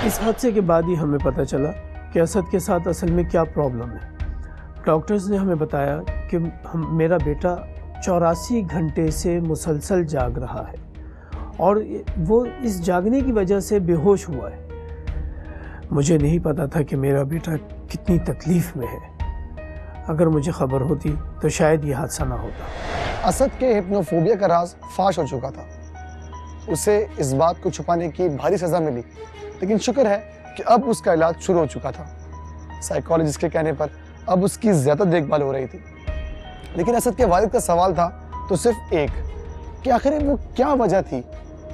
इस हादसे के बाद ही हमें पता चला कि असद के साथ असल में क्या प्रॉब्लम है। डॉक्टर्स ने हमें बताया कि मेरा बेटा 84 घंटे से मुसलसल जाग रहा है और वो इस जागने की वजह से बेहोश हुआ है। मुझे नहीं पता था कि मेरा बेटा कितनी तकलीफ़ में है। अगर मुझे खबर होती तो शायद ये हादसा ना होता। असद के हिप्नोफोबिया का राज फाश हो चुका था। उसे इस बात को छुपाने की भारी सज़ा मिली, लेकिन शुक्र है कि अब उसका इलाज शुरू हो चुका था। साइकोलॉजिस्ट के कहने पर अब उसकी ज़्यादा देखभाल हो रही थी। लेकिन असद के वालिद का सवाल था तो सिर्फ एक कि आखिर वो क्या वजह थी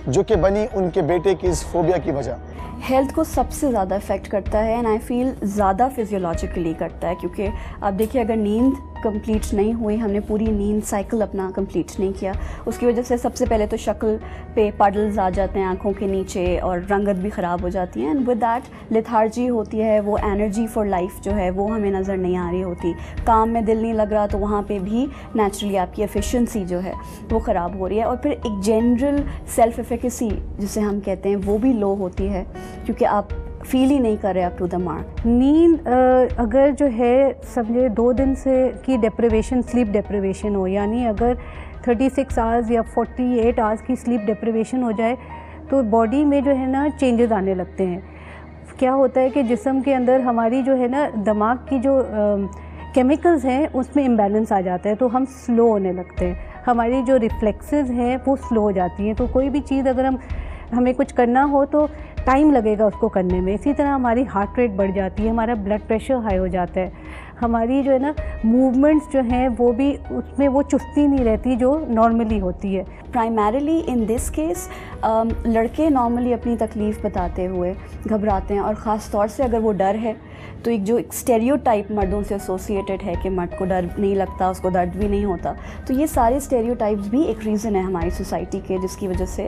जो कि बनी उनके बेटे की इस फोबिया की वजह। हेल्थ को सबसे ज़्यादा इफ़ेक्ट करता है एंड आई फील ज़्यादा फिजियोलॉजिकली करता है, क्योंकि आप देखिए अगर नींद कंप्लीट नहीं हुई, हमने पूरी नींद साइकिल अपना कंप्लीट नहीं किया, उसकी वजह से सबसे पहले तो शक्ल पे पडल्स आ जाते हैं आँखों के नीचे और रंगत भी ख़राब हो जाती है। एंड विद दैट लेथार्जी होती है, वो एनर्जी फॉर लाइफ जो है वो हमें नज़र नहीं आ रही होती। काम में दिल नहीं लग रहा तो वहाँ पे भी नेचुरली आपकी एफिशिएंसी जो है वो ख़राब हो रही है। और फिर एक जनरल सेल्फ एफिकेसी जिसे हम कहते हैं वो भी लो होती है, क्योंकि आप फील ही नहीं कर रहे अप टू द मार्क। नींद अगर जो है समझे 2 दिन से की डिप्रिवेशन, स्लीप डिप्रिवेशन हो, यानी अगर 36 आवर्स या 48 आवर्स की स्लीप डिप्रिवेशन हो जाए तो बॉडी में जो है ना चेंजेस आने लगते हैं। क्या होता है कि जिस्म के अंदर हमारी जो है ना दिमाग की जो केमिकल्स हैं उसमें इम्बैलेंस आ जाता है, तो हम स्लो होने लगते हैं। हमारी जो रिफ्लेक्सेस हैं वो स्लो हो जाती हैं। तो कोई भी चीज़ अगर हमें कुछ करना हो तो टाइम लगेगा उसको करने में। इसी तरह हमारी हार्ट रेट बढ़ जाती है, हमारा ब्लड प्रेशर हाई हो जाता है, हमारी जो है ना मूवमेंट्स जो हैं वो भी उसमें वो चुस्ती नहीं रहती जो नॉर्मली होती है। प्राइमरीली इन दिस केस लड़के नॉर्मली अपनी तकलीफ़ बताते हुए घबराते हैं, और ख़ास तौर से अगर वो डर है तो एक जो स्टेरियोटाइप मर्दों से एसोसिएटेड है कि मर्द को डर नहीं लगता, उसको दर्द भी नहीं होता, तो ये सारे स्टेरियोटाइप्स भी एक रीज़न है हमारी सोसाइटी के, जिसकी वजह से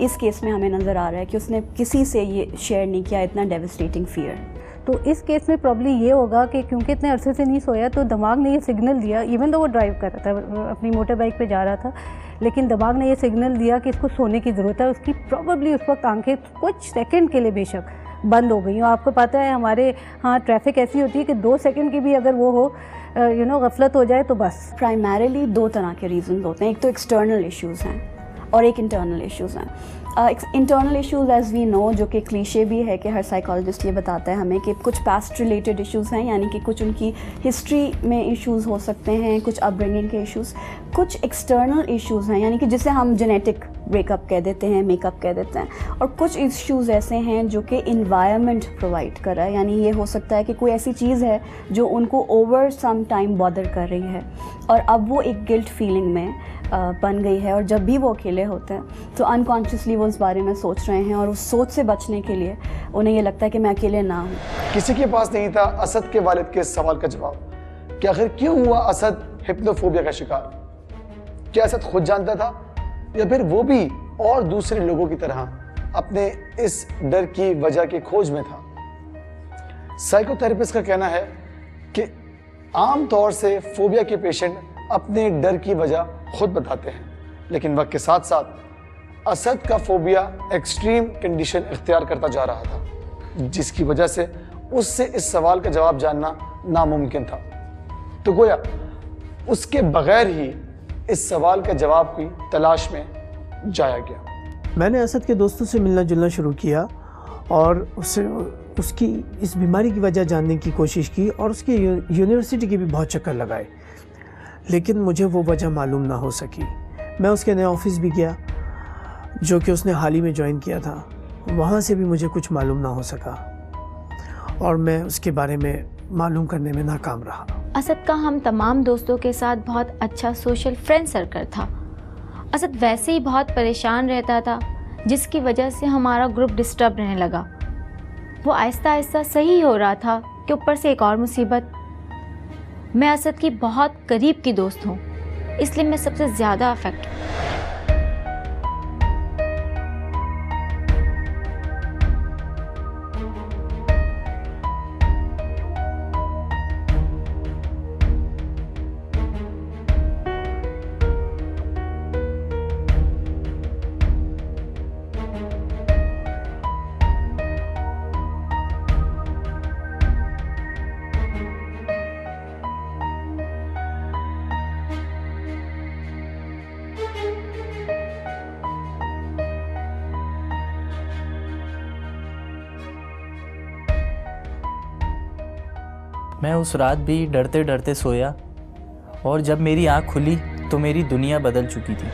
इस केस में हमें नज़र आ रहा है कि उसने किसी से ये शेयर नहीं किया इतना डेवस्टेटिंग फियर। तो इस केस में प्रॉब्ली ये होगा कि क्योंकि इतने अरसे से नहीं सोया तो दिमाग ने ये सिग्नल दिया, इवन तो वो ड्राइव कर रहा था, अपनी मोटर बाइक पे जा रहा था, लेकिन दिमाग ने ये सिग्नल दिया कि इसको सोने की ज़रूरत है। उसकी प्रॉबली उस वक्त आंखें कुछ सेकंड के लिए बेशक बंद हो गई। और आपको पता है हमारे यहाँ ट्रैफिक ऐसी होती है कि 2 सेकंड की भी अगर वो हो गफलत हो जाए तो बस। प्राइमरीली 2 तरह के रीज़न होते हैं, एक तो एक्सटर्नल इश्यूज़ हैं और एक इंटरनल इश्यूज़ हैं। Internal issues as we know, जो कि क्लीशे भी है कि हर साइकोलॉजिस्ट ये बताता है हमें कि कुछ पास्ट रिलेटेड इश्यूज़ हैं, यानी कि कुछ उनकी हिस्ट्री में इश्यूज़ हो सकते हैं, कुछ अपब्रिंगिंग के इश्यूज़। कुछ एक्सटर्नल इश्यूज़ हैं, यानी कि जिसे हम जेनेटिक ब्रेकअप कह देते हैं, मेकअप कह देते हैं। और कुछ इश्यूज़ ऐसे हैं जो कि इन्वायरमेंट प्रोवाइड कर रहा है, यानी ये हो सकता है कि कोई ऐसी चीज़ है जो उनको ओवर सम टाइम बॉदर कर रही है और अब वो एक गिल्ट फीलिंग में बन गई है, और जब भी वो अकेले होते हैं तो अनकॉन्शियसली वो उस बारे में सोच रहे हैं, और उस सोच से बचने के लिए उन्हें ये लगता है कि मैं अकेले ना हूँ। किसी के पास नहीं था असद के वालिद के सवाल का जवाब कि आखिर क्यों हुआ असद हिप्नोफोबिया का शिकार। क्या असद खुद जानता था या फिर वो भी और दूसरे लोगों की तरह अपने इस डर की वजह की खोज में था। साइकोथेरेपिस्ट का कहना है कि आम तौर से फोबिया के पेशेंट अपने डर की वजह खुद बताते हैं, लेकिन वक्त के साथ साथ असद का फोबिया एक्सट्रीम कंडीशन इख्तियार करता जा रहा था, जिसकी वजह से उससे इस सवाल का जवाब जानना नामुमकिन था। तो गोया उसके बगैर ही इस सवाल के जवाब की तलाश में जाया गया। मैंने असद के दोस्तों से मिलना जुलना शुरू किया और उसकी इस बीमारी की वजह जानने की कोशिश की और उसकी यूनिवर्सिटी के भी बहुत चक्कर लगाए, लेकिन मुझे वो वजह मालूम ना हो सकी। मैं उसके नए ऑफिस भी गया जो कि उसने हाल ही में ज्वाइन किया था, वहाँ से भी मुझे कुछ मालूम ना हो सका और मैं उसके बारे में मालूम करने में नाकाम रहा। असद का हम तमाम दोस्तों के साथ बहुत अच्छा सोशल फ्रेंड सर्कल था। असद वैसे ही बहुत परेशान रहता था, जिसकी वजह से हमारा ग्रुप डिस्टर्ब रहने लगा। वो आहिस्ता आहिस्ता सही हो रहा था कि ऊपर से एक और मुसीबत। मैं असद की बहुत करीब की दोस्त हूँ, इसलिए मैं सबसे ज़्यादा अफेक्ट हूँ। मैं उस रात भी डरते डरते सोया और जब मेरी आँख खुली तो मेरी दुनिया बदल चुकी थी।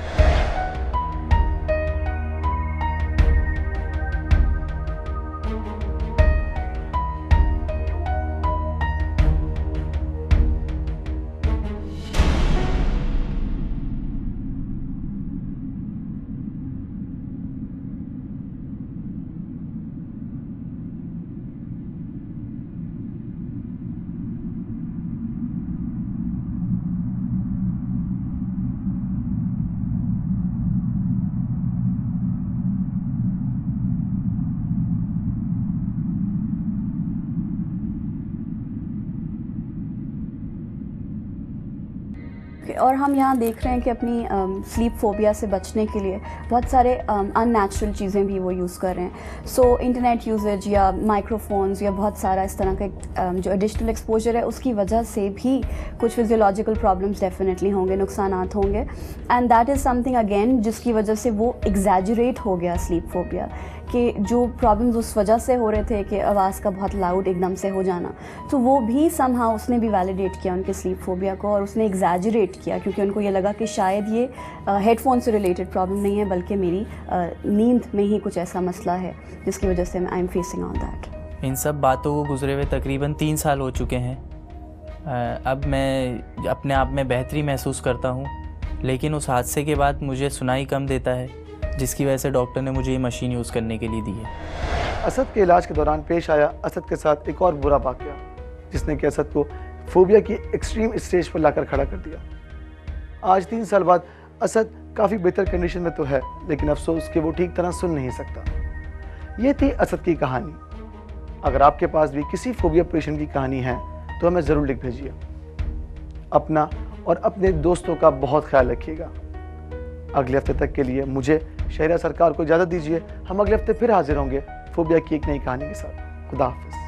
और हम यहाँ देख रहे हैं कि अपनी स्लीप फोबिया से बचने के लिए बहुत सारे अननेचुरल चीज़ें भी वो यूज़ कर रहे हैं। सो इंटरनेट यूजेज या माइक्रोफोन्स या बहुत सारा इस तरह का जो एडिशनल एक्सपोजर है, उसकी वजह से भी कुछ फिजियोलॉजिकल प्रॉब्लम्स डेफिनेटली होंगे, नुकसानात होंगे। And that is something again जिसकी वजह से वो एग्जैजरेट हो गया स्लीप फोबिया, कि जो प्रॉब्लम्स उस वजह से हो रहे थे कि आवाज़ का बहुत लाउड एकदम से हो जाना, तो वो भी समहाउ उसने भी वैलिडेट किया उनके स्लीप फोबिया को और उसने एग्जैजरेट किया, क्योंकि उनको ये लगा कि शायद ये हेडफोन से रिलेटेड प्रॉब्लम नहीं है बल्कि मेरी नींद में ही कुछ ऐसा मसला है जिसकी वजह से I am facing on that. इन सब बातों को गुजरे हुए तकरीबन 3 साल हो चुके हैं। अब मैं अपने आप में बेहतरी महसूस करता हूँ, लेकिन उस हादसे के बाद मुझे सुनाई कम देता है, जिसकी वजह से डॉक्टर ने मुझे ये मशीन यूज़ करने के लिए दी है। असद के इलाज के दौरान पेश आया असद के साथ एक और बुरा वाक़या, जिसने कि असद को फोबिया की एक्सट्रीम स्टेज पर लाकर खड़ा कर दिया। आज 3 साल बाद असद काफ़ी बेहतर कंडीशन में तो है, लेकिन अफसोस कि वो ठीक तरह सुन नहीं सकता। ये थी असद की कहानी। अगर आपके पास भी किसी फोबिया पेशेंट की कहानी है तो हमें ज़रूर लिख भेजिए। अपना और अपने दोस्तों का बहुत ख्याल रखिएगा। अगले हफ्ते तक के लिए मुझे शहरियार सरकार को इजाज़त दीजिए। हम अगले हफ्ते फिर हाजिर होंगे फोबिया की एक नई कहानी के साथ। खुदा हाफिज़।